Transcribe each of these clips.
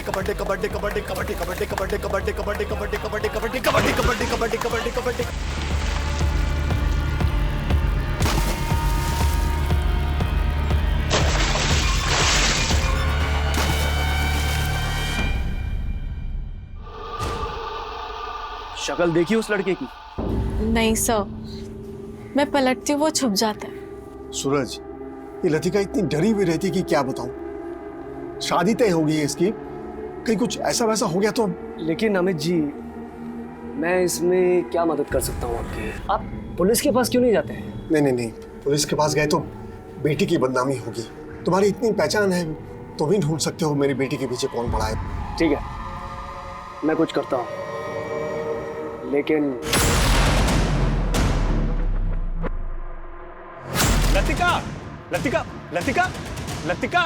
कबड्डी कबड्डी कबड्डी कबड्डी कबड्डी कबड्डी कबड्डी कबड्डी कबड्डी कबड्डी कबड्डी कबड्डी कबड्डी कबड्डी कबड्डी कबड्डी कबड्डी। शक्ल देखी उस लड़के की? नहीं सर, मैं पलटती हूँ वो छुप जाता है। सूरज, ये लतिका इतनी डरी हुई रहती कि क्या बताऊं। शादी तय हो गई है इसकी, कहीं कुछ ऐसा वैसा हो गया तो। लेकिन अमित जी, मैं इसमें क्या मदद कर सकता हूँ आपकी? आप पुलिस के पास क्यों नहीं जाते हैं? नहीं नहीं नहीं, पुलिस के पास गए तो बेटी की बदनामी होगी। तुम्हारी इतनी पहचान है तो भी ढूंढ सकते हो मेरी बेटी के पीछे कौन पड़ा है। ठीक है, मैं कुछ करता हूँ, लेकिन लतिका, लतिका, लतिका, लतिका,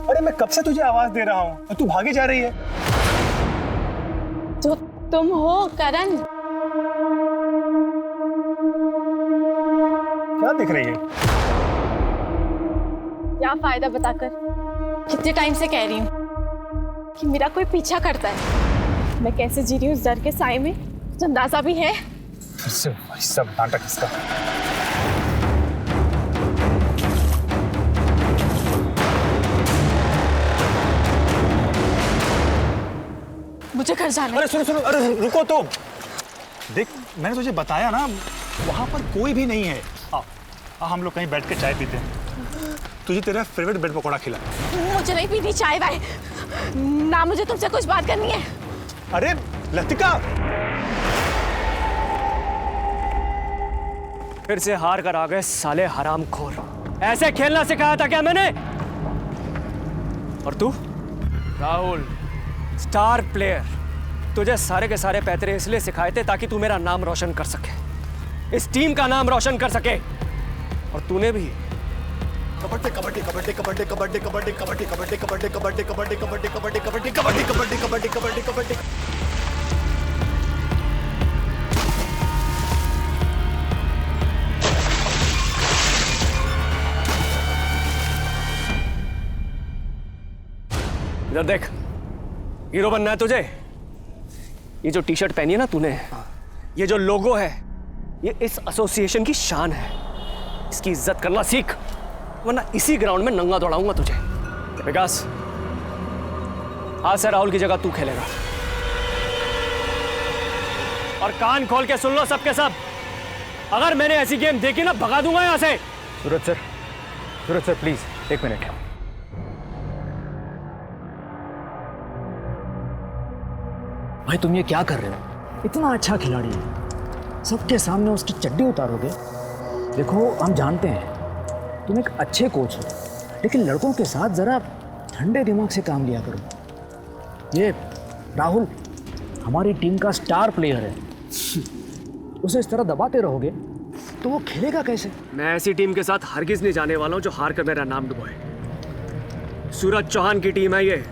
अरे मैं कब से तुझे आवाज दे रहा हूँ और तू भागी जा रही है। तो तुम हो करण? क्या दिख रही है? क्या फायदा बताकर? कितने टाइम से कह रही हूँ कि मेरा कोई पीछा करता है। मैं कैसे जी रही हूँ उस डर के साए में, जो अंदाजा भी है। फिर से वही सब नाटक इसका। मुझे घर जाना है। अरे सुनो सुनो, अरे रुको तो। देख, मैंने तुझे बताया ना, वहां पर कोई भी नहीं है। हम लोग कहीं बैठ के चाय पीते हैं। तुझे तेरा फेवरेट ब्रेड पकौड़ा खिला। मुझे नहीं पीनी चाय वाय ना, मुझे तुमसे कुछ बात करनी है। अरे लतिका, फिर से हार कर आ गए साले हरामखोर। ऐसे खेलना सिखाया था क्या मैंने? और तू राहुल, स्टार प्लेयर, तुझे सारे के सारे पैतरे इसलिए सिखाए थे ताकि तू मेरा नाम रोशन कर सके, इस टीम का नाम रोशन कर सके। और तूने भी कबड्डी कबड्डी कबड्डी कबड्डी कबड्डी कबड्डी कबड्डी कबड्डी कबड्डी कबड्डी कबड्डी कबड्डी कबड्डी कबड्डी कबड्डी कबड्डी कबड्डी कबड्डी कबड्डी। इधर देख, हीरो बनना है तुझे? ये जो टी शर्ट पहनी है ना तूने, ये जो लोगो है, ये इस एसोसिएशन की शान है। इसकी इज्जत करना सीख, वरना इसी ग्राउंड में नंगा दौड़ाऊंगा तुझे। विकास, आज से राहुल की जगह तू खेलेगा। और कान खोल के सुन लो सबके सब, अगर मैंने ऐसी गेम देखी ना, भगा दूंगा यहां से। सूरज सर प्लीज एक मिनट। भाई तुम ये क्या कर रहे हो? इतना अच्छा खिलाड़ी है, सबके सामने उसकी चड्डी उतारोगे? देखो, हम जानते हैं तुम एक अच्छे कोच हो, लेकिन लड़कों के साथ जरा ठंडे दिमाग से काम लिया करो। ये राहुल हमारी टीम का स्टार प्लेयर है, उसे इस तरह दबाते रहोगे तो वो खेलेगा कैसे? मैं ऐसी टीम के साथ हरगिज नहीं जाने वाला हूं जो हार कर मेरा नाम डुबोए। सूरज चौहान की टीम है ये,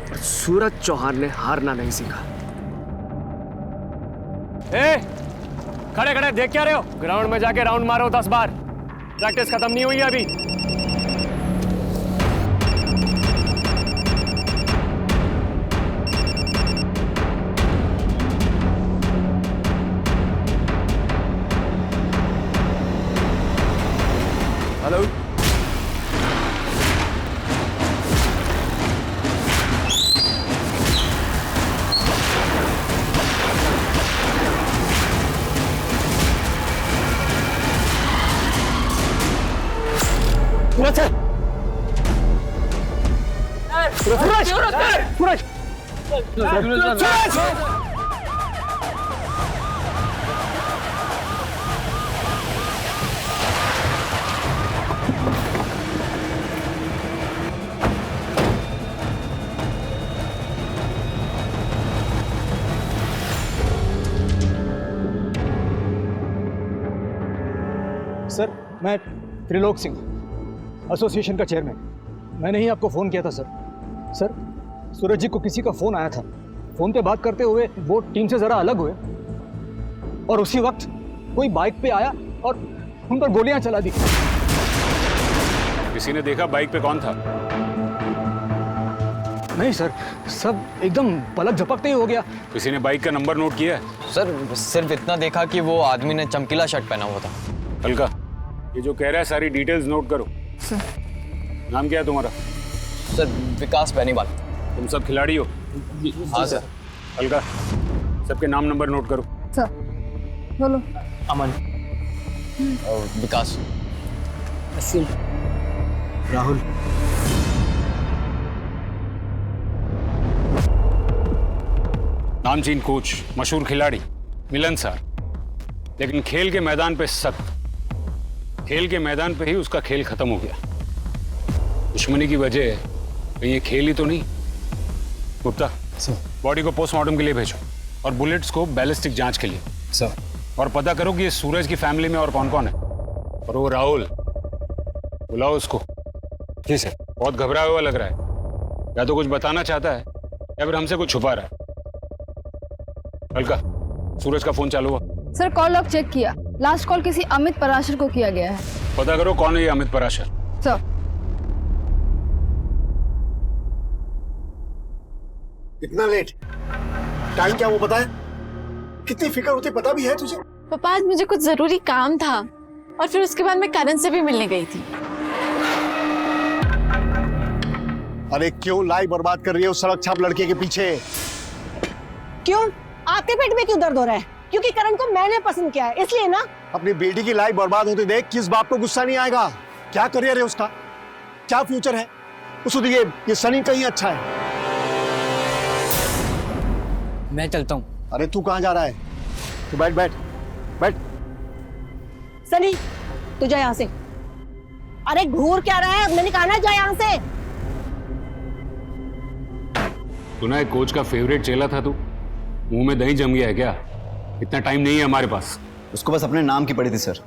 और सूरज चौहान ने हारना नहीं सीखा। खड़े खड़े देख क्या रहे हो? ग्राउंड में जाके राउंड मारो 10 बार। प्रैक्टिस खत्म नहीं हुई है अभी। हेलो, सर, मैं त्रिलोक सिंह, एसोसिएशन का चेयरमैन। मैंने ही आपको फ़ोन किया था सर। सर, सूरज जी को किसी का फ़ोन आया था। फ़ोन पे बात करते हुए वो टीम से ज़रा अलग हुए और उसी वक्त कोई बाइक पे आया और उन पर गोलियां चला दी। किसी ने देखा बाइक पे कौन था? नहीं सर, सब एकदम पलक झपकते ही हो गया। किसी ने बाइक का नंबर नोट किया है? सर सिर्फ इतना देखा कि वो आदमी ने चमकीला शर्ट पहना हुआ था। हल्का, ये जो कह रहा है सारी डिटेल्स नोट करो। सर। नाम क्या है तुम्हारा? सर विकास बेनीवाल। तुम सब खिलाड़ी हो? हाँ सर। हल्का, सबके नाम नंबर नोट करो। सर बोलो। अमन, और विकास। राहुल, नामचीन कोच, मशहूर खिलाड़ी, मिलनसार, लेकिन खेल के मैदान पे सख्त। खेल के मैदान पे ही उसका खेल खत्म हो गया। दुश्मनी की वजह कहीं ये खेल ही तो नहीं। गुप्ता, बॉडी को पोस्टमार्टम के लिए भेजो और बुलेट्स को बैलिस्टिक जांच के लिए। सर। और पता करो कि ये सूरज की फैमिली में और कौन कौन है। और वो राहुल, बुलाओ उसको। जी सर। बहुत घबराया हुआ लग रहा है, या तो कुछ बताना चाहता है या फिर हमसे कुछ छुपा रहा है। हल्का, सूरज का फोन चालू हुआ? सर कॉल लॉग चेक किया, लास्ट कॉल किसी अमित पराशर को किया गया है। पता करो कौन है ये अमित पराशर। सर। इतना लेट? टाइम क्या वो पता है? कितनी फिक्र होती पता भी है तुझे? पापा आज मुझे कुछ जरूरी काम था और फिर उसके बाद मैं करण से भी मिलने गई थी। अरे क्यों लाई बर्बाद कर रही है उस सड़क छाप लड़के के पीछे? क्यों? आपके पेट में क्यों दर्द हो रहा है? क्योंकि करण को मैंने पसंद किया है, इसलिए ना। अपनी बेटी की लाइफ बर्बाद होते देख किस बाप को गुस्सा नहीं आएगा? क्या करियर है उसका, क्या फ्यूचर है? उसको देखिए ये सनी कहीं अच्छा है। मैं चलता हूँ। अरे तू कहाँ जा रहा है? तू बैठ बैठ बैठ। सनी तू जा यहाँ से। अरे घूर क्या रहा है? मैंने कहा ना जा यहाँ से। सुना है कोच का फेवरेट चेला था तू? मुंह में दही जम गया है क्या? इतना टाइम नहीं है हमारे पास। उसको बस अपने नाम की पड़ी थी सर।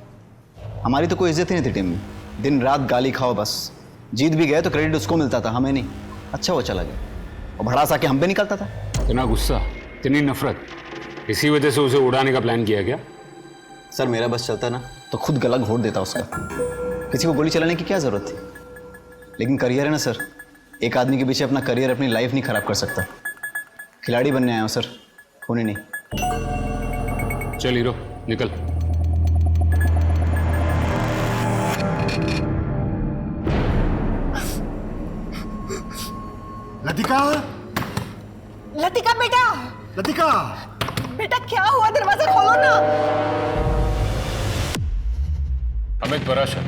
हमारी तो कोई इज्जत ही नहीं थी टीम में। दिन रात गाली खाओ बस। जीत भी गए तो क्रेडिट उसको मिलता था, हमें नहीं। अच्छा वो चला गया और भड़ास आके हम पे निकलता था। इतना गुस्सा, इतनी नफरत, इसी वजह से उसे उड़ाने का प्लान किया क्या? सर मेरा बस चलता ना तो खुद गला घोट देता उसका। किसी को गोली चलाने की क्या जरूरत थी? लेकिन करियर है ना सर, एक आदमी के पीछे अपना करियर, अपनी लाइफ नहीं खराब कर सकता। खिलाड़ी बनने आया हूँ सर, होने नहीं। चल हीरो निकल। लतिका, लतिका बेटा, लतिका। बेटा क्या हुआ? दरवाजा खोलो ना। अमित पराशर,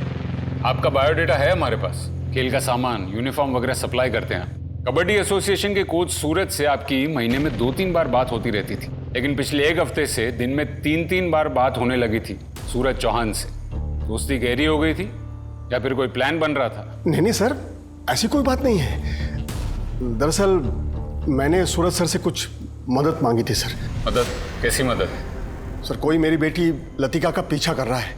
आपका बायोडेटा है हमारे पास। खेल का सामान, यूनिफॉर्म वगैरह सप्लाई करते हैं। कबड्डी एसोसिएशन के कोच सूरज से आपकी महीने में 2-3 बार बात होती रहती थी, लेकिन पिछले 1 हफ्ते से दिन में 3-3 बार बात होने लगी थी सूरज चौहान से। दोस्ती गहरी हो गई थी या फिर कोई प्लान बन रहा था? नहीं नहीं सर, ऐसी कोई बात नहीं है। दरअसल मैंने सूरज सर से कुछ मदद मांगी थी सर। मदद? कैसी मदद? सर कोई मेरी बेटी लतिका का पीछा कर रहा है,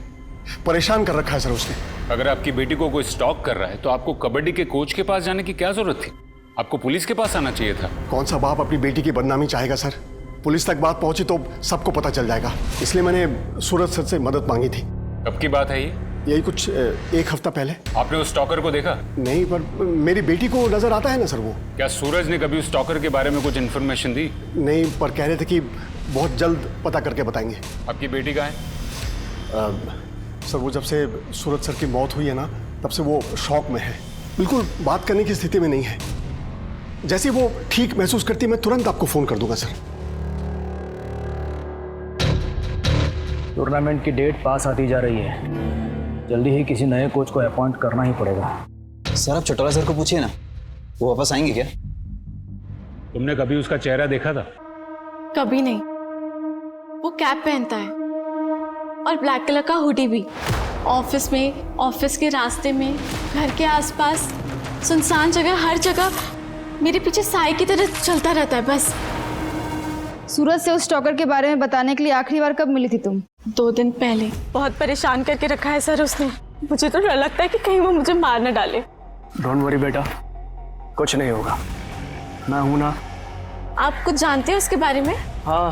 परेशान कर रखा है सर उसने। अगर आपकी बेटी को कोई स्टॉक कर रहा है तो आपको कबड्डी के कोच के पास जाने की क्या जरूरत थी? आपको पुलिस के पास आना चाहिए था। कौन सा बाप अपनी बेटी की बदनामी चाहेगा सर? पुलिस तक बात पहुंची तो सबको पता चल जाएगा, इसलिए मैंने सूरज सर से मदद मांगी थी। कब की बात है ये? यही कुछ 1 हफ्ता पहले। आपने उस स्टॉकर को देखा? नहीं, पर मेरी बेटी को नजर आता है ना सर वो। क्या सूरज ने कभी उस स्टॉकर के बारे में कुछ इन्फॉर्मेशन दी? नहीं, पर कह रहे थे कि बहुत जल्द पता करके बताएंगे। आपकी बेटी कहाँ है? सर वो जब से सूरज सर की मौत हुई है ना, तब से वो शॉक में है, बिल्कुल बात करने की स्थिति में नहीं है। जैसे वो ठीक महसूस करती है मैं तुरंत आपको फोन कर दूंगा सर। टूर्नामेंट की डेट पास आती जा रही है, जल्दी ही किसी नए कोच को अपॉइंट करना ही पड़ेगा। सर आप चटोला सर को पूछिए ना, वो वापस आएंगे क्या? तुमने कभी उसका चेहरा देखा था? कभी नहीं। वो कैप पहनता है और ब्लैक कलर का हुडी भी। ऑफिस में, ऑफिस के रास्ते में, घर के आसपास, सुनसान जगह, हर जगह मेरे पीछे साए की तरह चलता रहता है बस। सूरज से उस स्टॉकर के बारे में बताने के लिए आखिरी बार कब मिली थी तुम? 2 दिन पहले। बहुत परेशान करके रखा है सर उसने। मुझे तो डर लगता है कि कहीं वो मुझे मार न डाले। डोंट वरी बेटा, कुछ नहीं होगा, मैं हूं ना। आप कुछ जानते हैं उसके बारे में? हाँ,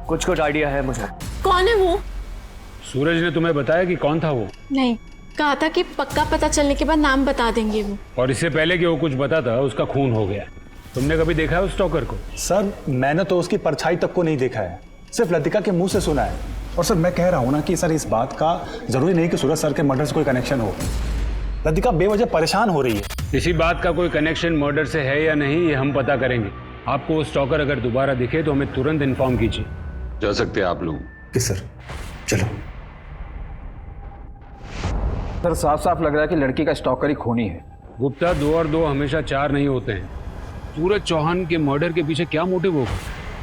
कुछ आइडिया है मुझे। कौन है वो? सूरज ने तुम्हें बताया कि कौन था वो? नहीं, कहा था कि पक्का पता चलने के बाद नाम बता देंगे वो। और इससे पहले कि वो कुछ बताता उसका खून हो गया। तुमने कभी देखा है उस स्टॉकर को? सर मैंने तो उसकी परछाई तक को नहीं देखा है, सिर्फ लतिका के मुंह से सुना है। और सर मैं कह रहा हूँ ना कि सर इस बात का जरूरी नहीं कि सूरज सर के मर्डर से कोई कनेक्शन हो। लतिका बेवजह परेशान हो रही है। इसी बात का कोई कनेक्शन मर्डर से है या नहीं ये हम पता करेंगे। आपको वो स्टॉकर अगर दोबारा दिखे तो हमें तुरंत इन्फॉर्म कीजिए। जा सकते हैं आप लोग। किस सर, चलो। सर साफ साफ लग रहा है कि लड़की का स्टॉकर ही खूनी है। गुप्ता, 2 और 2 हमेशा 4 नहीं होते हैं। सूरज चौहान के मर्डर के पीछे क्या मोटिव होगा?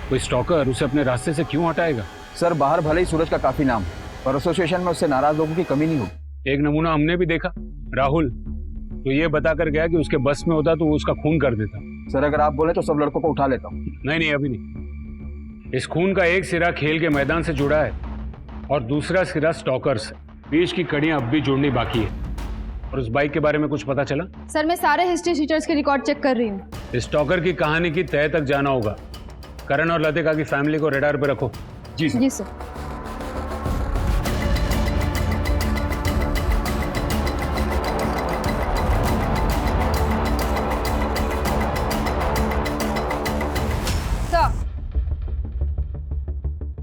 कोई स्टॉकर उसे अपने रास्ते से क्यों हटाएगा? सर बाहर भले ही सूरज का काफी नाम पर एसोसिएशन में उससे नाराज लोगों की कमी नहीं होगी। एक नमूना हमने भी देखा, राहुल तो ये बता कर गया कि उसके बस में होता तो वो उसका खून कर देता। सर अगर आप बोले तो सब लड़कों को उठा लेता हूँ। नहीं, अभी नहीं। इस खून का एक सिरा खेल के मैदान से जुड़ा है और दूसरा सिरा स्टॉकर से। बीच की कड़ियां अब भी जोड़नी बाकी है। और उस बाइक के बारे में कुछ पता चला? सर मैं सारे हिस्ट्री शीटर्स के रिकॉर्ड चेक कर रही हूँ। स्टॉकर की कहानी की तह तक जाना होगा। करण और लतिका की फैमिली को रडार पे रखो। जी सर।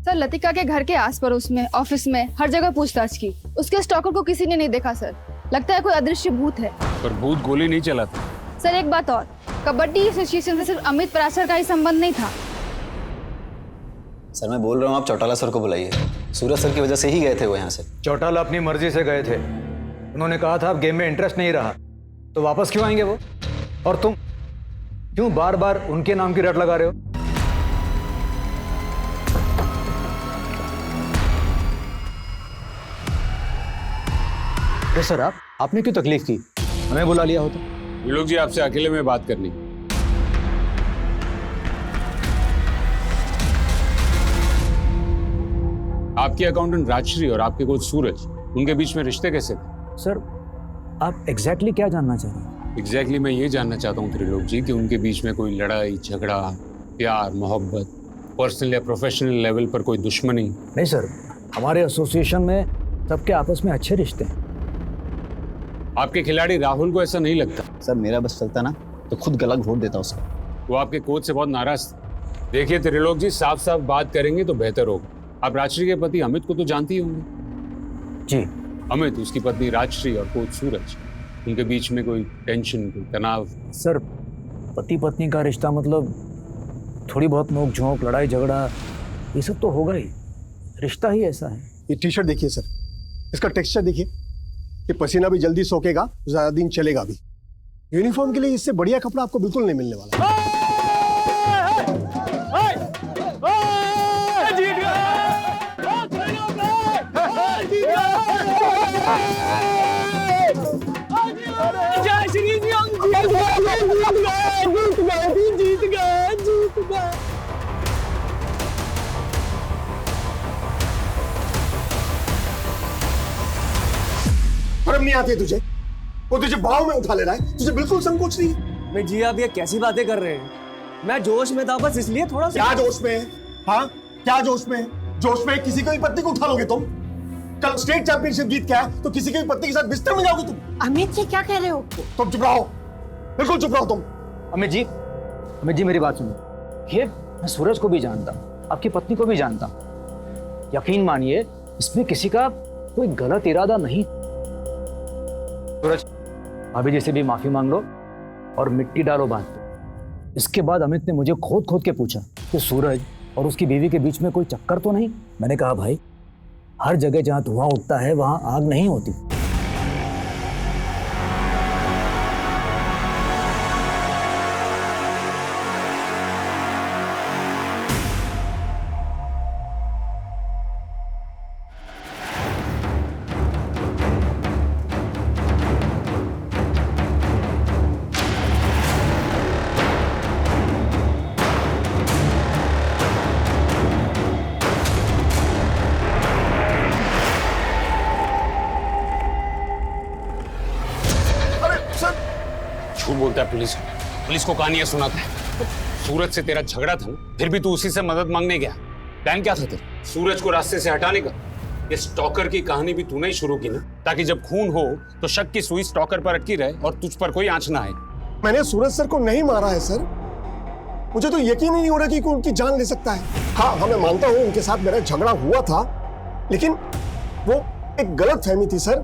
सर लतिका के घर के आस पड़ोस में, ऑफिस में, हर जगह पूछताछ की। उसके स्टॉकर को किसी ने नहीं देखा सर। लगता है कोई अदृश्य भूत है। पर भूत गोली नहीं चलाता। सर एक बात और, कबड्डी एसोसिएशन से सिर्फ अमित पराशर का ही संबंध नहीं था। सर मैं बोल रहा हूँ आप चौटाला सर को बुलाइए। सूरज सर की वजह से ही गए थे वो यहाँ से। चौटाला अपनी मर्जी से गए थे। उन्होंने कहा था अब गेम में इंटरेस्ट नहीं रहा तो वापस क्यों आएंगे वो? और तुम क्यों बार बार उनके नाम की रट लगा रहे हो? अरे सर आपने क्यों तकलीफ की? हमें बुला लिया होता। ये लोग जी आपसे अकेले में बात करनी। आपके अकाउंटेंट राजश्री और आपके कोच सूरज, उनके बीच में रिश्ते कैसे थे? सर आप एग्जैक्टली क्या जानना चाह रहे हैं? एग्जैक्टली मैं ये जानना चाहता हूँ त्रिलोक जी कि उनके बीच में कोई लड़ाई झगड़ा, प्यार, मोहब्बत, पर्सनल या प्रोफेशनल लेवल पर कोई दुश्मनी? नहीं सर, हमारे एसोसिएशन में सबके आपस में अच्छे रिश्ते हैं। आपके खिलाड़ी राहुल को ऐसा नहीं लगता? सर मेरा बस चलता ना तो खुद गला घोट देता उसका। वो आपके कोच से बहुत नाराज थे। देखिए त्रिलोक जी, साफ साफ बात करेंगे तो बेहतर होगा। आप राजश्री के पति अमित को तो जानती ही होंगे। जी। अमित, उसकी पत्नी राजश्री और कोच सूरज, उनके बीच में कोई टेंशन, कोई तनाव? सर पति पत्नी का रिश्ता मतलब थोड़ी बहुत नोक झोंक, लड़ाई झगड़ा, ये सब तो होगा ही। रिश्ता ही ऐसा है। ये टी शर्ट देखिए सर, इसका टेक्सचर देखिए कि पसीना भी जल्दी सोखेगा, ज्यादा दिन चलेगा भी। यूनिफॉर्म के लिए इससे बढ़िया कपड़ा आपको बिल्कुल नहीं मिलने वाला। शर्म नहीं आती है तुझे? वो तुझे बाहों में उठा ले रहा है, तुझे बिल्कुल संकोच नहीं है। मैं जी आप ये कैसी बातें कर रहे हैं? मैं जोश में था बस, इसलिए थोड़ा सा। क्या जोश में है? हाँ क्या जोश में है? जोश में किसी की पत्नी को उठा लोगे तुम? कल स्टेट चैंपियनशिप जीत के आए तो किसी की पत्नी के साथ बिस्तर में जाओगे तुम? अमित जी क्या कह रहे हो? तुम चुप रहो, बिल्कुल चुप रहो तुम। अमित जी मेरी बात सुनो। ये मैं सूरज को भी जानता, आपकी पत्नी को भी जानता। यकीन मानिए इसमें किसी का कोई गलत इरादा नहीं। सूरज भाभी जी से भी माफी मांग लो और मिट्टी डालो बात पे। इसके बाद अमित ने मुझे खोद खोद के पूछा कि सूरज और उसकी बीवी के बीच में कोई चक्कर तो नहीं। मैंने कहा भाई हर जगह जहां धुआं उठता है वहां आग नहीं होती। झूठ बोलता है पुलिस को कहानियां सुनाता है। सूरज से तेरा झगड़ा था, फिर भी तू उसी से मदद मांगने गया। प्लान क्या था तेरा? सूरज को रास्ते से हटाने का? ये स्टॉकर की कहानी भी तूने ही शुरू की ना, ताकि जब खून हो तो शक की सुई स्टॉकर पर अटकी रहे और तुझ पर कोई आंच ना आए। मैंने सूरज सर को नहीं मारा है सर। मुझे तो यकीन ही नहीं हो रहा कि कोई उनकी जान ले सकता है। हाँ, मैं मानता हूँ उनके साथ मेरा झगड़ा हुआ था, लेकिन वो एक गलत फहमी थी सर,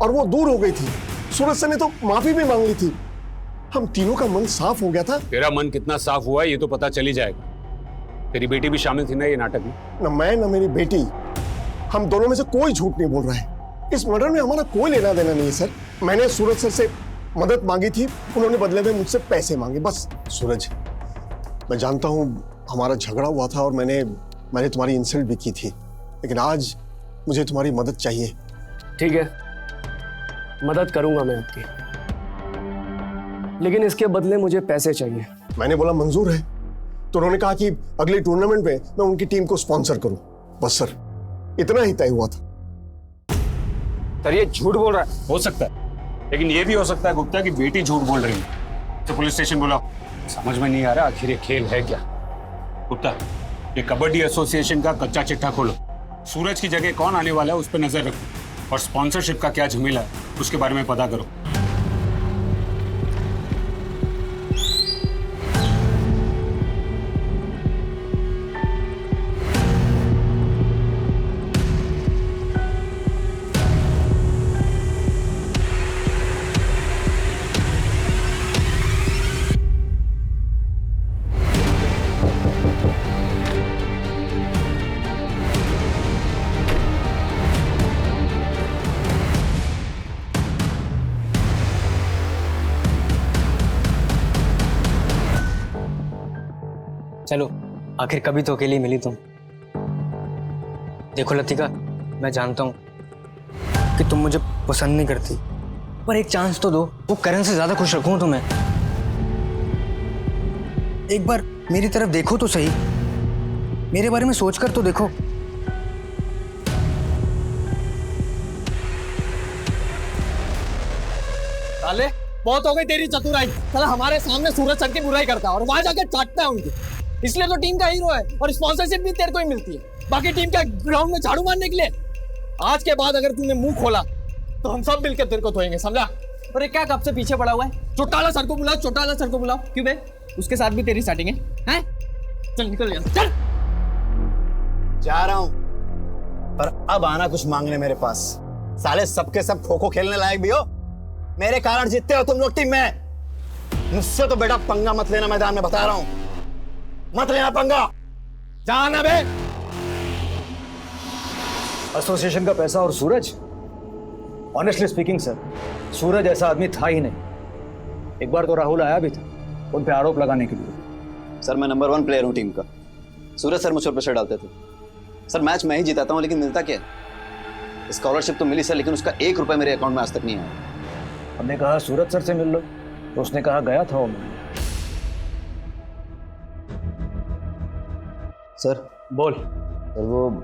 और वो दूर हो गई थी। सूरज सर ने तो माफी भी मांग ली थी। हम तीनों का मन साफ हो गया था। तेरा मन कितना साफ हुआ ये तो पता चल ही जाएगा। तेरी बेटी भी शामिल थी ना ये नाटक में? न मैं न मेरी बेटी, हम दोनों में से कोई झूठ नहीं बोल रहा है। इस मर्डर में हमारा कोई लेना देना नहीं है सर। मैंने सूरज सर से मदद मांगी थी, उन्होंने बदले में मुझसे पैसे मांगे, बस। सूरज, मैं जानता हूँ हमारा झगड़ा हुआ था और मैंने तुम्हारी इंसल्ट भी की थी, लेकिन आज मुझे तुम्हारी मदद चाहिए। ठीक है, मदद करूंगा मैं आपकी, लेकिन इसके बदले मुझे पैसे चाहिए। मैंने बोला मंजूर है, तो उन्होंने कहा कि अगले टूर्नामेंट में मैं उनकी टीम को स्पॉन्सर करूं। बस सर, इतना ही तय हुआ था। सर ये झूठ बोल रहा है। हो सकता है, लेकिन ये भी हो सकता है गुप्ता की बेटी झूठ बोल रही है। तो पुलिस स्टेशन बुलाओ। समझ में नहीं आ रहा आखिर ये खेल है क्या। गुप्ता, ये कबड्डी एसोसिएशन का कच्चा चिट्ठा खोलो। सूरज की जगह कौन आने वाला है उस पर नजर रखो, और स्पॉन्सरशिप का क्या झमेला है उसके बारे में पता करो। चलो, आखिर कभी तो अकेली मिली तुम। देखो लतिका, मैं जानता हूँ कि तुम मुझे पसंद नहीं करती, पर एक चांस तो दो। वो करण से ज्यादा खुश रखूं तुम्हें। एक बार मेरी तरफ देखो तो सही, मेरे बारे में सोचकर तो देखो। साले, बहुत हो गई तेरी चतुराई। साला हमारे सामने सूरज सर की बुराई करता है और वहां जाकर चाटता है उनकी। इसलिए तो टीम का हीरो है, और स्पॉन्सरशिप भी तेरे को ही मिलती है, बाकी टीम का ग्राउंड में झाड़ू मारने के लिए। आज के बाद अगर तूने मुंह खोला तो हम सब मिलकर तेरे को धोएंगे, समझा? और ये क्या कब से पीछे पड़ा हुआ है? चौटाला सर को बुलाओ, चौटाला सर को बुलाओ। क्यों बे, उसके साथ भी तेरी सेटिंग है? हैं? चल निकल यहाँ से, चल। जा रहा हूं, पर अब आना कुछ मांगने मेरे पास। साले सबके सब खो खो खेलने लायक भी हो, मेरे कारण जीतते हो तुम लोग टीम में। मुझसे तो बेटा पंगा मत लेना, मैदान में बता रहा हूं, मत लेना पंगा। जाना बे। एसोसिएशन का पैसा और सूरज, ऑनेस्टली स्पीकिंग सर, सूरज ऐसा आदमी था ही नहीं। एक बार तो राहुल आया भी था उन पे आरोप लगाने के लिए। सर मैं नंबर 1 प्लेयर हूँ टीम का। सूरज सर मुझ पर प्रेशर डालते थे। सर मैच मैं ही जिताता हूँ, लेकिन मिलता क्या है? स्कॉलरशिप तो मिली सर, लेकिन उसका 1 रुपया मेरे अकाउंट में आज तक नहीं आया। हमने कहा सूरज सर से मिल लो, तो उसने कहा गया था वो मैं। सर बोल। सर वो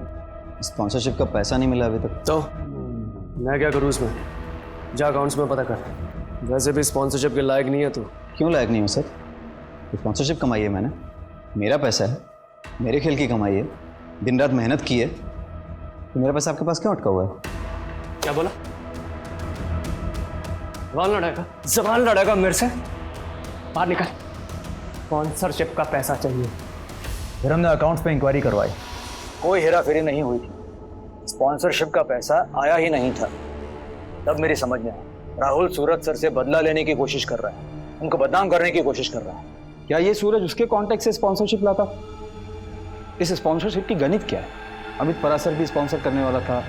स्पॉन्सरशिप का पैसा नहीं मिला अभी तक। तो मैं क्या करूँ इसमें? जा अकाउंट्स में पता कर। वैसे भी स्पॉन्सरशिप के लायक नहीं है तू। क्यों लायक नहीं हो सर? स्पॉन्सरशिप कमाई है मैंने, मेरा पैसा है, मेरे खेल की कमाई है, दिन रात मेहनत की है, तो मेरा पैसा आपके पास क्यों अटका हुआ है? क्या बोला? जबान लड़ेगा मेरे से? बाहर निकल। स्पॉन्सरशिप का पैसा चाहिए। फिर हमने अकाउंट्स पे इंक्वायरी करवाई, कोई हेरा फेरी नहीं हुई थी, स्पॉन्सरशिप का पैसा आया ही नहीं था। तब मेरी समझ में आया, राहुल सूरज सर से बदला लेने की कोशिश कर रहा है, उनको बदनाम करने की कोशिश कर रहा है। क्या ये सूरज उसके कॉन्टेक्ट से स्पॉन्सरशिप लाता? इस स्पॉन्सरशिप की गणित क्या है? अमित परासर भी स्पॉन्सर करने वाला था,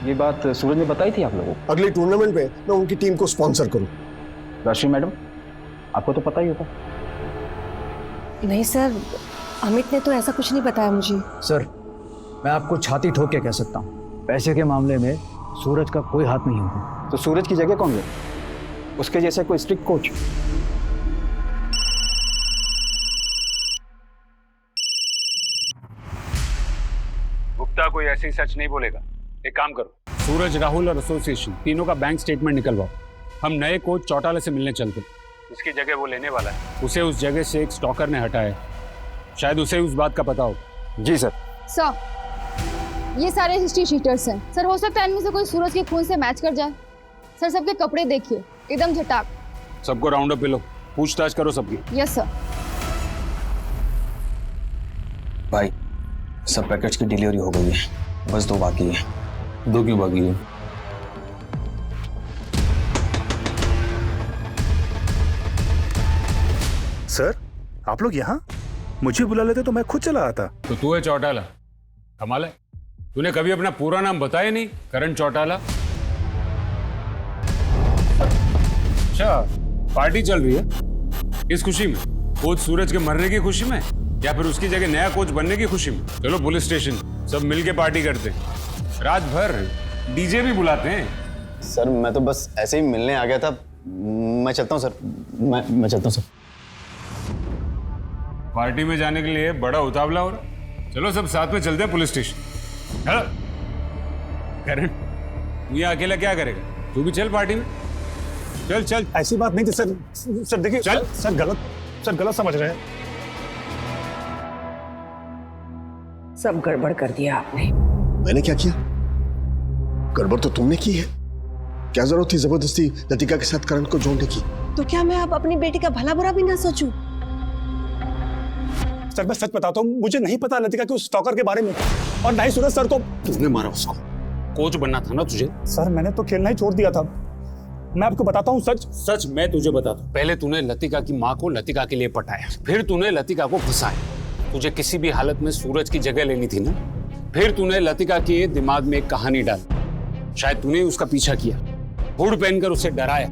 ये बात सूरज ने बताई थी आप लोगों को? अगले टूर्नामेंट में मैं उनकी टीम को स्पॉन्सर करूं। राशि मैडम, आपको तो पता ही होता। नहीं सर, अमित ने तो ऐसा कुछ नहीं बताया मुझे। सर, मैं आपको छाती ठोक के कह सकता हूँ, पैसे के मामले में सूरज का कोई हाथ नहीं होगा। तो सूरज की जगह कौन ले? उसके जैसे कोई स्ट्रिक्ट कोच? गुप्ता कोई ऐसी सच नहीं बोलेगा। एक काम करो, सूरज, राहुल और एसोसिएशन तीनों का बैंक स्टेटमेंट निकलवाओ। हम नए कोच चौटाला से मिलने चलते। इसकी जगह वो लेने वाला है, उसे उस जगह से एक स्टॉकर ने हटाया, शायद उसे उस बात का पता हो। जी सर। सर, ये सारे हिस्ट्री शीटर्स हैं सर। हो सकता है इनमें से कोई सूरज के खून से मैच कर जाए। सर सबके कपड़े देखिए, एकदम झटाक। सबको राउंड अप पे लो, पूछताछ करो सबकी। Yes sir. भाई सब पैकेट्स की डिलीवरी हो गई है, बस 2 बाकी है। 2 क्यों बाकी है? सर आप लोग यहाँ? मुझे बुला लेते तो मैं खुद चला आता। तो तू है चौटाला? कमाल है, तूने कभी अपना पूरा नाम बताया नहीं, करण चौटाला। अच्छा, पार्टी चल रही है इस खुशी में? कोच सूरज के मरने की खुशी में, या फिर उसकी जगह नया कोच बनने की खुशी में? चलो पुलिस स्टेशन, सब मिलके पार्टी करते हैं, रात भर डीजे भी बुलाते हैं। सर मैं तो बस ऐसे ही मिलने आ गया था। मैं चलता हूँ सर, मैं चलता हूँ सर। पार्टी में जाने के लिए बड़ा उतावला हो रहा। चलो सब साथ में चलते हैं पुलिस स्टेशन। चलो करण, तू यहाँ अकेला क्या करेगा? तू भी चल पार्टी में, चल चल। ऐसी बात नहीं थी सर। सर देखिए, चल। सर गलत समझ रहे हैं। सब गड़बड़ कर दिया आपने। मैंने क्या किया? गड़बड़ तो तुमने की है। क्या जरूरत थी जबरदस्ती लतिका के साथ करण को जोड़ने की? तो क्या मैं अब अपनी बेटी का भला बुरा भी ना सोचूं? सर मैं सच बताता हूँ, मुझे नहीं पता लतिका के उस स्टॉकर के बारे में, और ना ही सूरज सर को। तूने मारा उसको? कोच बनना था ना तुझे। सर मैंने तो खेलना ही छोड़ दिया था। मैं आपको बताता हूँ सच मैं तुझे बताता हूँ। पहले तूने लतिका की माँ को लतिका के लिए पटाया, फिर तूने लतिका को फंसाया। तुझे किसी भी हालत में सूरज की जगह लेनी थी ना। फिर तूने लतिका के दिमाग में एक कहानी डाली, शायद तूने उसका पीछा किया, हुड पहनकर उसे डराया,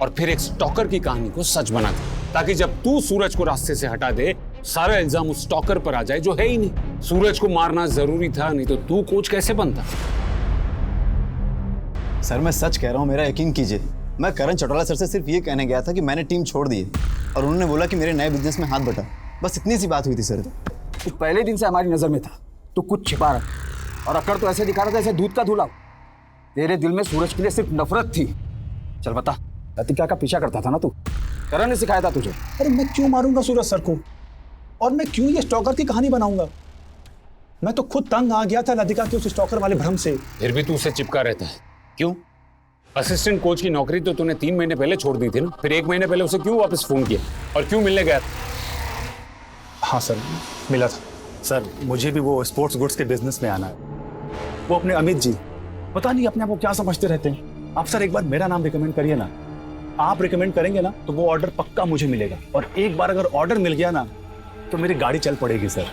और फिर एक स्टॉकर की कहानी को सच बना दिया, ताकि जब तू सूरज को रास्ते से हटा दे, सारा इल्जाम उस स्टॉकर पर आ जाए जो है ही नहीं। सूरज को मारना जरूरी था, नहीं तो तू कोच कैसे बनता? सर मैं सच कह रहा हूँ, मेरा यकीन कीजिए। मैं करण चौटाला सर से सिर्फ ये कहने गया था कि मैंने टीम छोड़ दी है, और उन्होंने बोला कि मेरे नए बिजनेस में हाथ बटा। बस इतनी सी बात हुई थी सर। तू पहले दिन से हमारी नजर में था, तो कुछ छिपा रहा, और अकड़ तो ऐसे दिखा रहा था जैसे दूध का धुला। तेरे दिल में सूरज के लिए सिर्फ नफरत थी। चल बता, लतिका का पीछा करता था ना तू? करण ने सिखाया था तुझे। अरे मैं क्यों मारूंगा सूरज सर को, और मैं क्यों ये स्टॉकर की कहानी बनाऊंगा? मैं तो खुद तंग आ गया था लतिका के उस स्टॉकर वाले भ्रम से। फिर भी तू उसे चिपका रहता है, क्यों? असिस्टेंट कोच की नौकरी तो तूने 3 महीने पहले छोड़ दी थी ना, फिर 1 महीने पहले उसे क्यों वापस फोन किया, और क्यों मिलने गया था? हाँ सर, मिला था। सर मुझे भी वो स्पोर्ट्स गुड्स के बिजनेस में आना है। वो अपने अमित जी पता नहीं अपने आप को क्या समझते रहते हैं। आप सर एक बार मेरा नाम रिकमेंड करिए ना। आप रिकमेंड करेंगे ना तो वो ऑर्डर पक्का मुझे मिलेगा, और एक बार अगर ऑर्डर मिल गया ना तो मेरी गाड़ी चल पड़ेगी। सर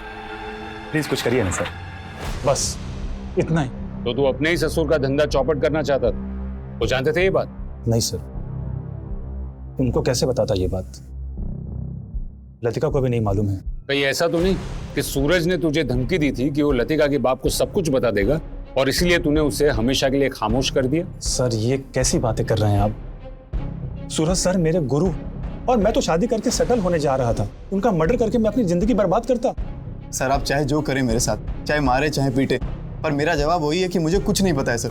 प्लीज कुछ करिए ना सर, बस इतना ही। तो तू अपने ही ससुर का धंधा चौपट करना चाहता था, वो जानते थे ये बात? नहीं सर, उनको कैसे बताता ये बात? लतिका को भी नहीं मालूम है। कहीं ऐसा तो नहीं कि सूरज ने तुझे धमकी दी थी कि वो लतिका के बाप को सब कुछ बता देगा, और इसीलिए तूने उसे हमेशा के लिए खामोश कर दिया? सर ये कैसी बातें कर रहे हैं आप? सूरज सर मेरे गुरु, और मैं तो शादी करके सेटल होने जा रहा था। उनका मर्डर करके मैं अपनी जिंदगी बर्बाद करता? सर आप चाहे जो करें मेरे साथ, चाहे मारे चाहे पीटे, पर मेरा जवाब वही है कि मुझे कुछ नहीं पता है सर।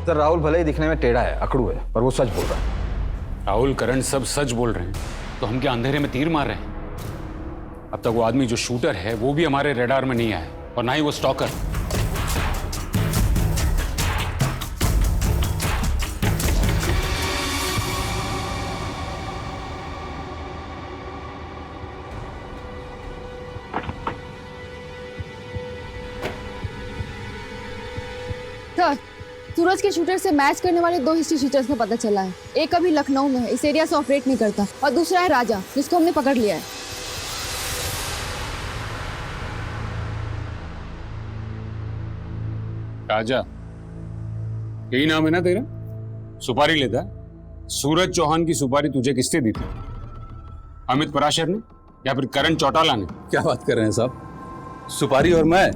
सर राहुल भले ही दिखने में टेढ़ा है, अकड़ू है, पर वो सच बोल रहा है। राहुल करण सब सच बोल रहे हैं, तो हम क्या अंधेरे में तीर मार रहे हैं? अब तक वो आदमी जो शूटर है वो भी हमारे रडार में नहीं आया, और ना ही वो स्टॉकर। सर सूरज के शूटर से मैच करने वाले 2 हिस्ट्री शूटर्स का पता चला है। एक अभी लखनऊ में है, इस एरिया से ऑपरेट नहीं करता, और दूसरा है राजा, जिसको हमने पकड़ लिया है। राजा, यही नाम है ना तेरा? सुपारी लेता है? सूरज चौहान की सुपारी तुझे किसने दी थी? अमित पराशर ने या फिर करण चौटाला ने? क्या बात कर रहे हैं साहब? सुपारी और मैं?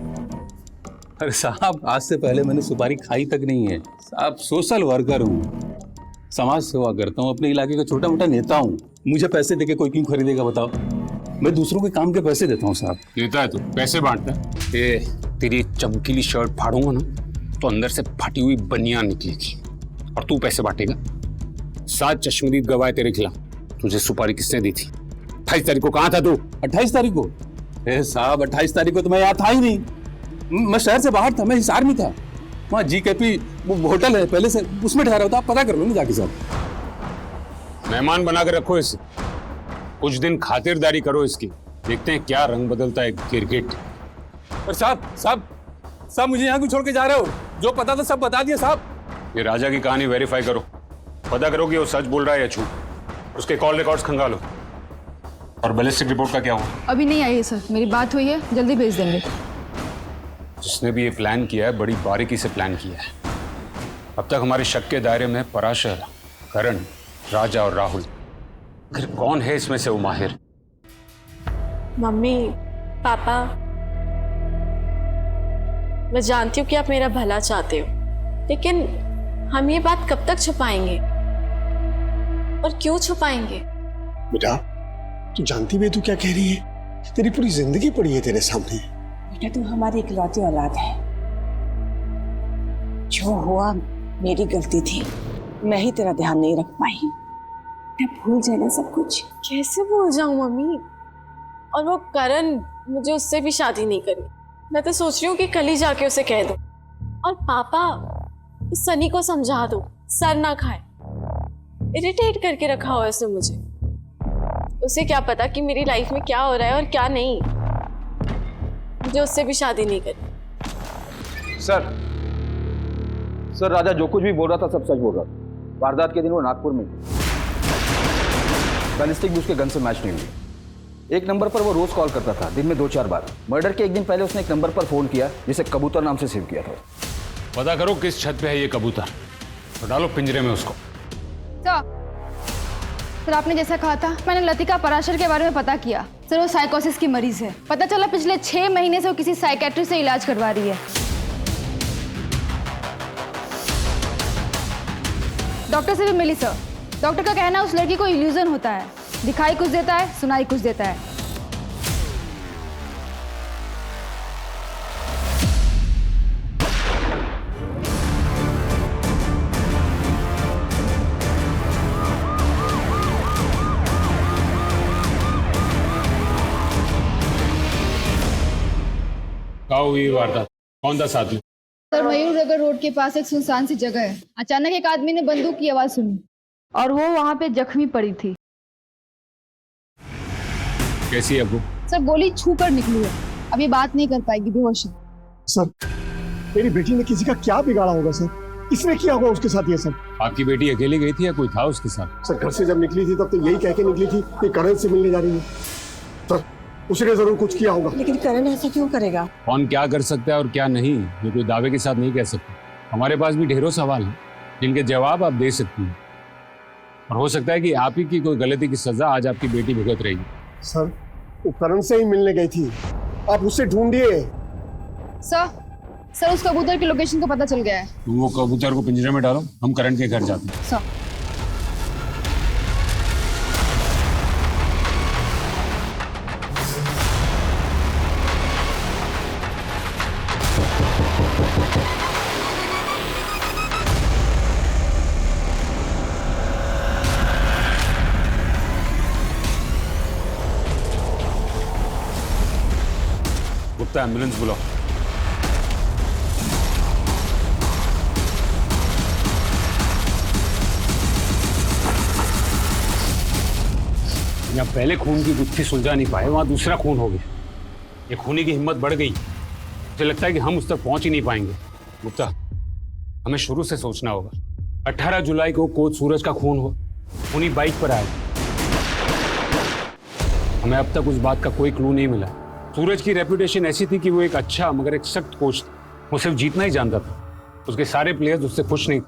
अरे साहब, आज से पहले मैंने सुपारी खाई तक नहीं है साहब। सोशल वर्कर हूँ, समाज सेवा करता हूँ, अपने इलाके का छोटा मोटा नेता हूँ। मुझे पैसे देके कोई क्यों खरीदेगा बताओ? मैं दूसरों के काम के पैसे देता हूँ साहब। देता है तू, पैसे बांटता है। तेरी चमकीली शर्ट फाड़ूंगा ना तो अंदर से फटी हुई बनियान निकलेगी, और तू पैसे बांटेगा। 7 चश्मदीद गवाह तेरे खिलाफ। तुझे सुपारी किसने दी थी? 28 तारीख को कहाँ था तू? 28 तारीख को साहब 28 तारीख को तो मैं यहाँ था ही नहीं, मैं शहर से बाहर था, मैं हिसार में था। वहाँ GKP वो होटल है पहले से, उसमें ठहरा था, आप पता कर लो ना जाके साहब। मेहमान बना कर रखो इसे, कुछ दिन खातिरदारी करो इसकी, देखते हैं क्या रंग बदलता है क्रिकेट। पर साहब मुझे यहाँ क्यों छोड़ के जा रहे हो? जो पता था सब बता दिया साहब। ये राजा की कहानी वेरीफाई करो, पता करो कि वो सच बोल रहा है या झूठ। उसके कॉल रिकॉर्ड्स खंगालो। और बैलिस्टिक रिपोर्ट का क्या हुआ? अभी नहीं आई है सर, मेरी बात हुई है, जल्दी भेज देंगे। जिसने भी ये प्लान किया है बड़ी बारीकी से प्लान किया है। अब तक हमारे शक के दायरे में पराशर, करण, राजा और राहुल। फिर कौन है इसमें से वो माहिर? मम्मी, पापा, मैं जानती हूँ कि आप मेरा भला चाहते हो, लेकिन हम ये बात कब तक छुपाएंगे और क्यों छुपाएंगे? बेटा तू जानती भी है तू क्या कह रही है? तेरी पूरी जिंदगी पड़ी है तेरे सामने। बेटा तू हमारी इकलौती औलाद है। जो हुआ मेरी गलती थी, मैं ही तेरा ध्यान नहीं रख पाई। बेटा भूल जाना सब कुछ। कैसे भूल जाऊं मम्मी? और वो करण, मुझे उससे भी शादी नहीं करनी। मैं तो सोच रही हूँ कि कल ही जाके उसे कह दूं। और पापा, उस सनी को समझा दो, सर ना खाए। इरिटेट करके रखा हुआ है उसने मुझे। उसे क्या पता कि मेरी लाइफ में क्या हो रहा है और क्या नहीं। मुझे उससे भी शादी नहीं करनी। सर राजा जो कुछ भी बोल रहा था सब सच बोल रहा था। वारदात के दिन वो नागपुर में थी। बैलिस्टिक भी उसके गन से मैच नहीं हुई। एक नंबर पर वो रोज कॉल करता था, दिन में 2-4 बार। मर्डर के एक दिन पहले उसने एक नंबर पर फोन किया जिसे कबूतर नाम से सेव किया था। पता करो किस छत पे है ये कबूतर, तो डालो पिंजरे में उसको। सर आपने जैसा कहा था, मैंने लतिका पराशर के बारे में पता किया। सर वो साइकोसिस की मरीज है। पता चला पिछले 6 महीने से वो किसी साइकेट्रिस्ट से इलाज करवा रही है। डॉक्टर से भी मिली सर। डॉक्टर का कहना है उस लड़की को इल्यूजन होता है, दिखाई कुछ देता है, सुनाई कुछ देता है। क्या हुई वारदात? कौन था साथ में? सर मयूर नगर रोड के पास एक सुनसान सी जगह है। अचानक एक आदमी ने बंदूक की आवाज सुनी और वो वहाँ पे जख्मी पड़ी थी। कैसी है वो? सर गोली छू कर निकली है, अभी बात नहीं कर पाएगी, बेहोश है। सर मेरी बेटी ने किसी का क्या बिगाड़ा होगा सर? किसने किया होगा उसके साथ ये सब? आपकी बेटी अकेली गई थी या कोई था उसके साथ? सर घर से जब निकली थी तब तो यही कह के निकली थी कि करण से मिलने जा रही है। सर उसने जरूर कुछ किया होगा। लेकिन करण ऐसा क्यों करेगा? कौन क्या कर सकता है और क्या नहीं, ये कोई दावे के साथ नहीं कह सकते। हमारे पास भी ढेरों सवाल हैं जिनके जवाब आप दे सकती हैं, और हो सकता है कि आप ही की कोई गलती की सजा आज आपकी बेटी भुगत रही है। सर वो करण से ही मिलने गई थी, आप उससे ढूंढिए। सर उस कबूतर की लोकेशन का पता चल गया है। तुम वो कबूतर को पिंजरे में डालो, हम करण के घर जाते हैं। सर गुप्ता एम्बुलेंस बुलाओ। यहाँ पहले खून की गुत्थी सुलझा नहीं पाए, वहां दूसरा खून हो गया। ये खूनी की हिम्मत बढ़ गई। मुझे लगता है कि हम उस तक पहुंच ही नहीं पाएंगे। गुप्ता हमें शुरू से सोचना होगा। 18 जुलाई को कोच सूरज का खून हो, खूनी बाइक पर आए। हमें अब तक उस बात का कोई क्लू नहीं मिला। सूरज की रेपुटेशन ऐसी थी कि वो एक अच्छा मगर एक सख्त कोच था। वो सिर्फ जीतना ही जानता था। उसके सारे प्लेयर्स उससे खुश नहीं,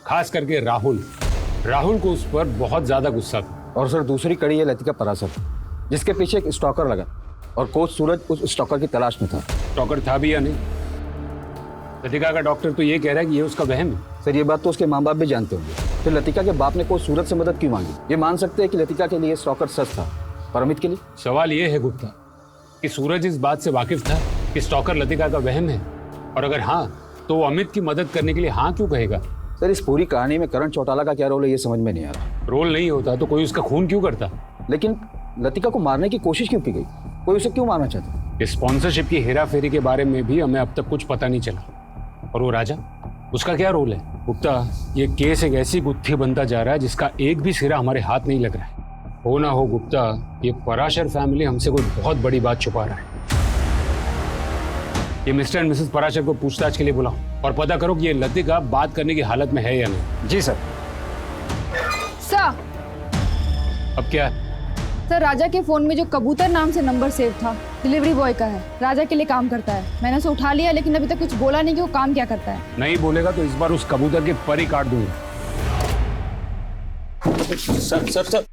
खास करके राहुल को उस पर बहुत ज्यादा गुस्सा था। और सर दूसरी कड़ी है लतिका पराशर, जिसके पीछे एक स्टॉकर लगा और कोच सूरज उस स्टॉकर की तलाश में था। स्टॉकर था भी या नहीं? लतिका का डॉक्टर तो ये कह रहा है कि ये उसका वहम है। सर ये बात तो उसके माँ बाप भी जानते होंगे। फिर लतिका के बाप ने कोच सूरज से मदद क्यों मांगी? ये मान सकते हैं कि लतिका के लिए स्टॉकर सच था, पर अमित के लिए? सवाल ये है गुप्ता कि सूरज इस बात से वाकिफ था कि स्टॉकर लतिका का वहम है, और अगर हाँ तो वो अमित की मदद करने के लिए हाँ क्यों कहेगा? सर इस पूरी कहानी में करण चौटाला का क्या रोल है ये समझ में नहीं आ रहा। रोल नहीं होता तो कोई उसका खून क्यों करता? लेकिन लतिका को मारने की कोशिश क्यों की गई? कोई उसे क्यों मारना चाहता? इस स्पॉन्सरशिप की हेरा फेरी के बारे में भी हमें अब तक कुछ पता नहीं चला। और वो राजा, उसका क्या रोल है? गुप्ता, ये केस एक ऐसी गुत्थी बनता जा रहा है जिसका एक भी सिरा हमारे हाथ नहीं लग रहा है। हो ना हो गुप्ता, ये पराशर फैमिली हमसे कोई बहुत बड़ी बात छुपा रहा है। ये मिस्टर एंड मिसेस पराशर को पूछताछ के लिए बुलाओ और पता करो कि ये लतिका बात करने की हालत में है या नहीं। जी सर। सर, अब क्या है? सर राजा के फोन में जो कबूतर नाम से नंबर सेव था, डिलीवरी बॉय का है, राजा के लिए काम करता है। मैंने उसे उठा लिया, लेकिन अभी तक कुछ बोला नहीं कि वो काम क्या करता है। नहीं बोलेगा तो इस बार उस कबूतर के पर ही काट दूंगा। सर,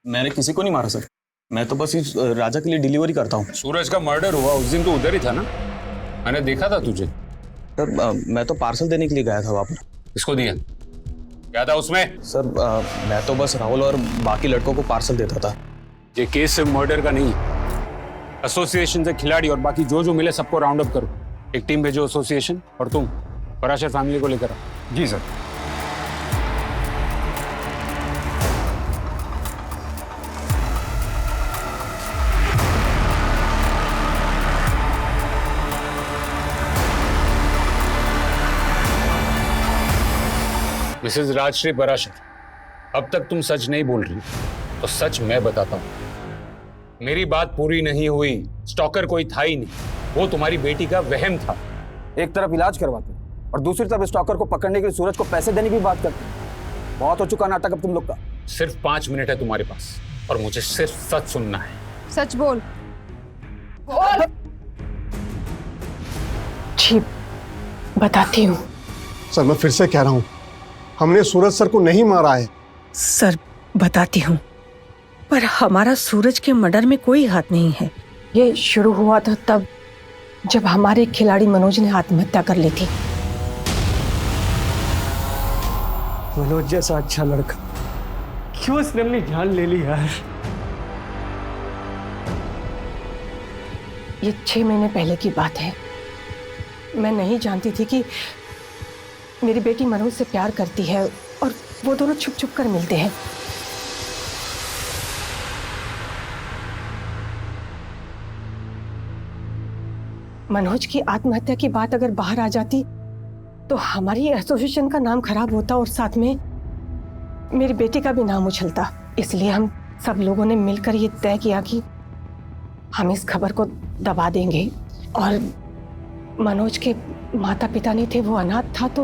मैंने किसी को नहीं मारा सर। मैं तो बस इस राजा के लिए डिलीवरी करता हूँ। सूरज का मर्डर हुआ उस दिन तो उधर ही था ना? मैंने देखा था तुझे। सर मैं तो पार्सल देने के लिए गया था वहाँ पर। किसको दिया? क्या था उसमें? सर मैं तो बस राहुल और बाकी लड़कों को पार्सल देता था। ये केस सिर्फ मर्डर का नहीं है। एसोसिएशन से खिलाड़ी और बाकी जो मिले सबको राउंड अप करो। एक टीम भेजो एसोसिएशन, और तुम पराशर फैमिली को लेकर आओ। जी सर। मिसेस राजश्री पराशर, अब तक तुम सच नहीं बोल रही, तो सच मैं बताता हूं। मेरी बात पूरी नहीं हुई। स्टॉकर कोई था ही नहीं, वो तुम्हारी बेटी का वहम था। एक तरफ इलाज करवाते और दूसरी तरफ स्टॉकर को पकड़ने के लिए सूरज को पैसे देने की बात करते। बहुत हो चुका नाटक अब तुम लोग का। सिर्फ 5 मिनट है तुम्हारे पास और मुझे सिर्फ सच सुनना है। सच बोल। जी बताती हूँ। सर मैं फिर से कह रहा हूँ, हमने सूरज सर को नहीं मारा है। सर बताती हूँ, पर हमारा सूरज के मर्डर में कोई हाथ नहीं है। ये शुरू हुआ था तब जब हमारे खिलाड़ी मनोज ने आत्महत्या कर ली थी। मनोज जैसा अच्छा लड़का, क्यों उसने अपनी जान ले ली यार? ये 6 महीने पहले की बात है। मैं नहीं जानती थी कि मेरी बेटी मनोज से प्यार करती है और वो दोनों छुप छुप कर मिलते हैं। मनोज की आत्महत्या की बात अगर बाहर आ जाती तो हमारी एसोसिएशन का नाम खराब होता और साथ में मेरी बेटी का भी नाम उछलता। इसलिए हम सब लोगों ने मिलकर ये तय किया कि हम इस खबर को दबा देंगे। और मनोज के माता पिता नहीं थे, वो अनाथ था, तो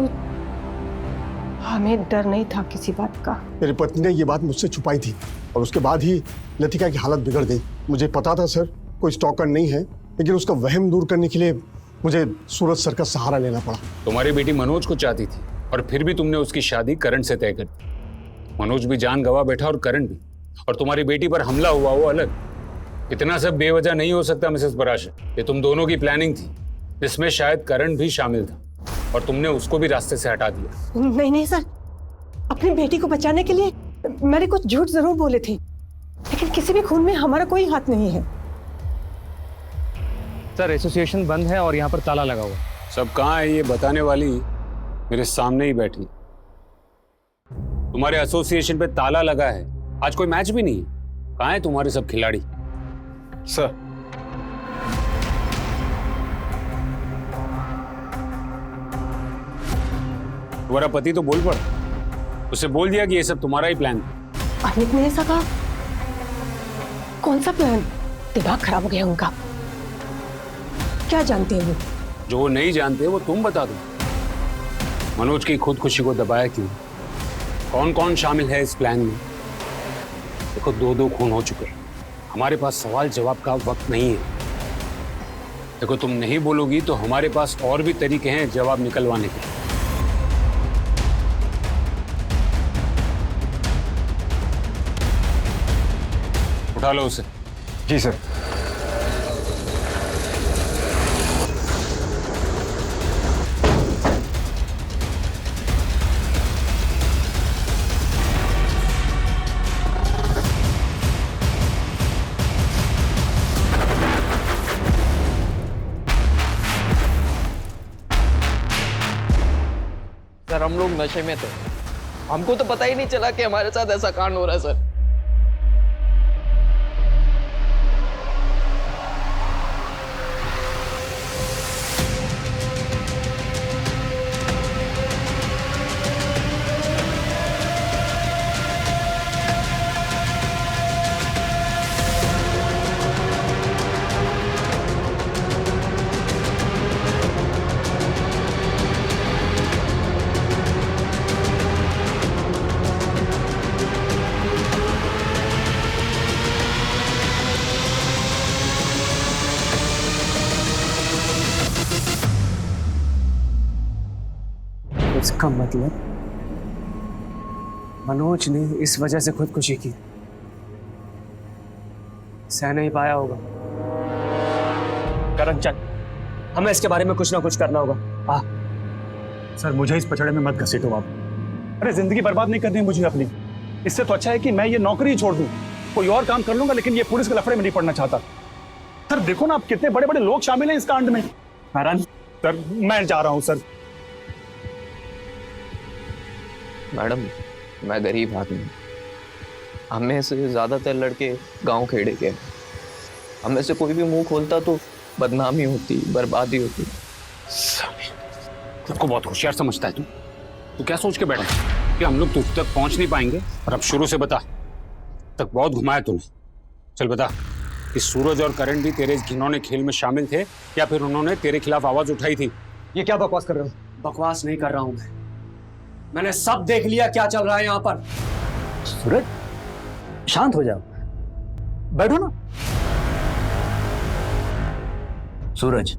हमें डर नहीं था किसी बात का। मेरी पत्नी ने ये बात मुझसे छुपाई थी और उसके बाद ही लतिका की हालत बिगड़ गई। मुझे पता था सर कोई स्टॉकर नहीं है, लेकिन उसका वहम दूर करने के लिए मुझे सूरज सर का सहारा लेना पड़ा। तुम्हारी बेटी मनोज को चाहती थी और फिर भी तुमने उसकी शादी करण से तय कर दी। मनोज भी जान गवा बैठा और करण भी, और तुम्हारी बेटी पर हमला हुआ वो अलग। इतना सब बेवजह नहीं हो सकता मिसेस पराशर। ये तुम दोनों की प्लानिंग थी, जिसमें शायद करण भी शामिल था और तुमने उसको भी रास्ते से हटा दिया। नहीं सर, अपनी बेटी को बचाने के लिए मैंने कुछ झूठ जरूर बोले थे, लेकिन किसी भी खून में हमारा कोई हाथ नहीं है। सर एसोसिएशन बंद है और यहाँ पर ताला लगा हुआ। सब कहाँ है ये बताने वाली मेरे सामने ही बैठी। तुम्हारे एसोसिएशन पे ताला लगा है, आज कोई मैच भी नहीं है। कहाँ है तुम्हारे सब खिलाड़ी? सर तुम्हारा पति तो बोल पड़ा, उसे बोल दिया कि ये सब तुम्हारा ही प्लान था। अमित ने ऐसा कहा? कौन सा प्लान? दिमाग खराब हो गया उनका। क्या जानते हैं वो? जो वो नहीं जानते वो तुम बता दो। मनोज की खुदकुशी को दबाया क्यों? कौन कौन शामिल है इस प्लान में? देखो 2 खून हो चुके हैं, हमारे पास सवाल जवाब का वक्त नहीं है। देखो तुम नहीं बोलोगी तो हमारे पास और भी तरीके हैं जवाब निकलवाने के। उठा लो उसे। जी सर। सर हम लोग नशे में थे, हमको तो पता ही नहीं चला कि हमारे साथ ऐसा कांड हो रहा है सर। मतलब मनोज ने इस वजह से खुदकुशी की, सह नहीं पाया होगा। करण चल, हमें इसके बारे में कुछ ना कुछ करना होगा। सर मुझे इस पचड़े में मत घसीटो आप। अरे जिंदगी बर्बाद नहीं करनी मुझे अपनी। इससे तो अच्छा है कि मैं ये नौकरी ही छोड़ दूं, कोई और काम कर लूंगा, लेकिन ये पुलिस के लफड़े में नहीं पड़ना चाहता। सर देखो ना, आप कितने बड़े बड़े लोग शामिल हैं इस कांड में। करण, सर मैं जा रहा हूं सर। मैडम, मैं गरीब आदमी हूँ। हमें से ज़्यादातर लड़के गांव खेड़े के। हमें से कोई भी मुंह खोलता तो बदनामी होती, बर्बादी होती। खुद को बहुत होशियार समझता है तू क्या सोच के बैठा कि हम लोग तुझ तक पहुंच नहीं पाएंगे? और अब शुरू से बता, तक बहुत घुमाया तूने। चल बता कि सूरज और करण भी तेरे इस घिनौने खेल में शामिल थे या फिर उन्होंने तेरे खिलाफ आवाज उठाई थी? ये क्या बकवास कर रहे हो? बकवास नहीं कर रहा हूं मैंने सब देख लिया क्या चल रहा है यहाँ पर। सूरज शांत हो जाओ, बैठो ना। सूरज,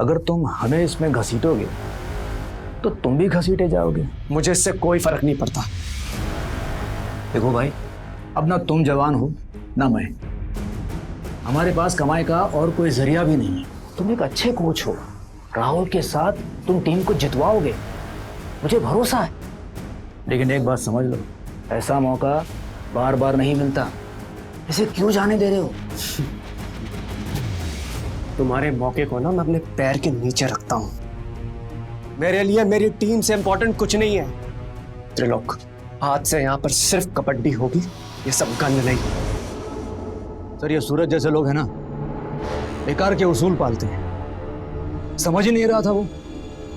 अगर तुम हमें इसमें घसीटोगे तो तुम भी घसीटे जाओगे। मुझे इससे कोई फर्क नहीं पड़ता। देखो भाई, अब ना तुम जवान हो ना मैं। हमारे पास कमाई का और कोई जरिया भी नहीं है। तुम एक अच्छे कोच हो, राहुल के साथ तुम टीम को जितवाओगे, मुझे भरोसा है। लेकिन एक बात समझ लो, ऐसा मौका बार बार नहीं मिलता। इसे क्यों जाने दे रहे हो? तुम्हारे मौके को ना मैं अपने पैर के नीचे रखता हूं। मेरे लिए मेरी टीम से इंपॉर्टेंट कुछ नहीं है। त्रिलोक, आज से यहाँ पर सिर्फ कबड्डी होगी, ये सब गंद नहीं। सर ये सूरज जैसे लोग हैं ना, बेकार के उसूल पालते हैं। समझ ही नहीं रहा था वो।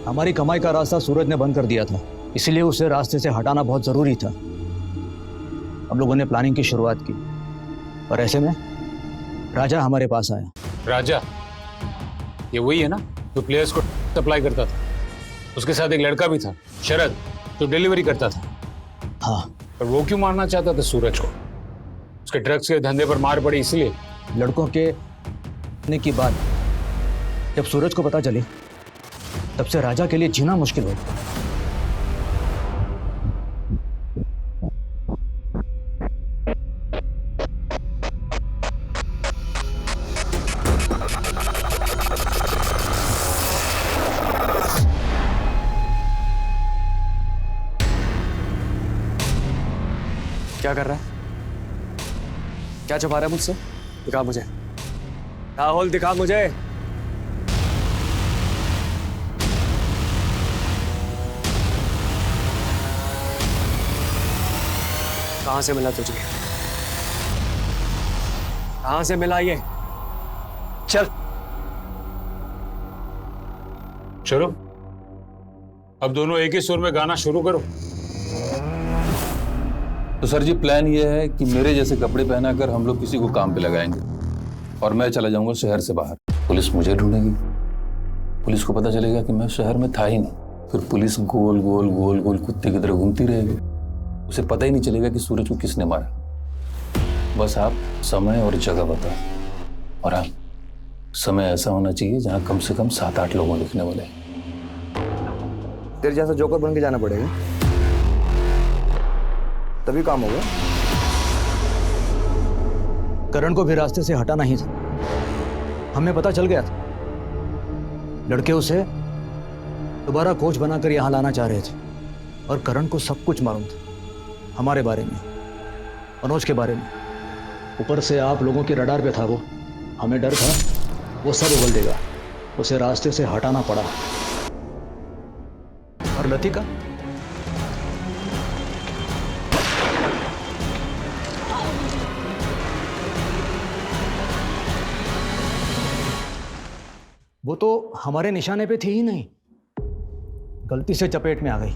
हमारी कमाई का रास्ता सूरज ने बंद कर दिया था, इसीलिए उसे रास्ते से हटाना बहुत जरूरी था। हम लोगों ने प्लानिंग की शुरुआत की और ऐसे में राजा हमारे पास आया। राजा ये वही है ना जो प्लेयर्स को सप्लाई करता था? उसके साथ एक लड़का भी था, शरद, जो डिलीवरी करता था। हाँ। पर वो क्यों मारना चाहता था सूरज को? उसके ड्रग्स के धंधे पर मार पड़ी इसलिए? लड़कों के की बात जब सूरज को पता चली, तब से राजा के लिए जीना मुश्किल हो गया। क्या कर रहा है? क्या छुपा रहा है मुझसे? दिखा मुझे। राहुल दिखा मुझे। कहां से मिला तुझे? कहां से मिला ये? चल चलो अब दोनों एक ही सुर में गाना शुरू करो। तो सर जी प्लान ये है कि मेरे जैसे कपड़े पहनाकर हम लोग किसी को काम पे लगाएंगे और मैं चला जाऊंगा शहर से बाहर। पुलिस मुझे ढूंढेगी, पुलिस को पता चलेगा कि मैं शहर में था ही नहीं। फिर पुलिस गोल गोल गोल गोल कुत्ते की तरह घूमती रहेगी, उसे पता ही नहीं चलेगा कि सूरज को किसने मारा। बस आप समय और जगह बताओ, और हाँ, समय ऐसा होना चाहिए जहाँ कम से कम 7-8 लोगों लिखने वाले। तेरे जैसा जोकर बन के जाना पड़ेगा, तभी काम होगा। करण को भी रास्ते से हटाना ही था। हमें पता चल गया था, लड़के उसे दोबारा कोच बनाकर यहाँ लाना चाह रहे थे और करण को सब कुछ मालूम था, हमारे बारे में, मनोज के बारे में। ऊपर से आप लोगों के रडार पे था वो। हमें डर था वो सब उगल देगा, उसे रास्ते से हटाना पड़ा। और लतिका, वो तो हमारे निशाने पे थी ही नहीं, गलती से चपेट में आ गई।